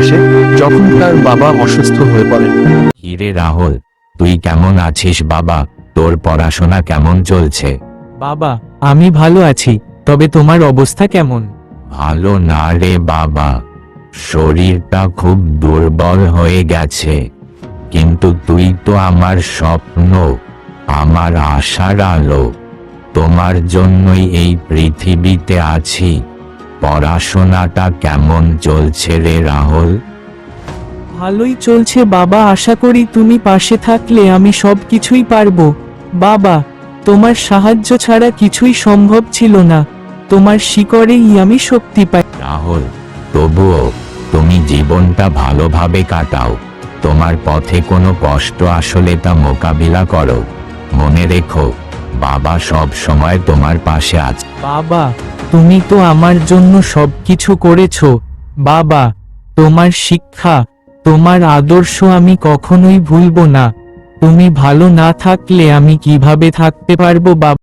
আসে যখন তার বাবা অসুস্থ হয়ে পড়েন। কিরে রাহুল, তুই কেমন আছিস বাবা? তোর পড়াশোনা কেমন চলছে? বাবা, আমি ভালো আছি, তবে তোমার অবস্থা কেমন? ভালো না রে বাবা, শরীরটা খুব দুর্বল হয়ে গেছে। কিন্তু তুই তো আমার স্বপ্ন, আমার আশার আলো। তোমার জন্যই এই পৃথিবীতে আছি। পড়াশোনাটা কেমন চলছে রে রাহুল? ভালোই চলছে বাবা, আশা করি তুমি পাশে থাকলে আমি সব কিছুই পারবো। বাবা, তোমার সাহায্য ছাড়া কিছুই সম্ভব ছিল না, তোমার শিকড়েই আমি শক্তি পাই। রাহুল, তবুও তুমি জীবনটা ভালোভাবে কাটাও। তোমার পথে কোনো কষ্ট আসলে তা মোকাবিলা করো। মনে রেখো, বাবা সব সময় তোমার পাশে আছে। বাবা, তুমি তো আমার জন্য সবকিছু করেছো। বাবা, তোমার শিক্ষা, তোমার আদর্শ আমি কখনোই ভুলবো না। তুমি ভালো না থাকলে আমি কিভাবে থাকতে পারবো বাবা?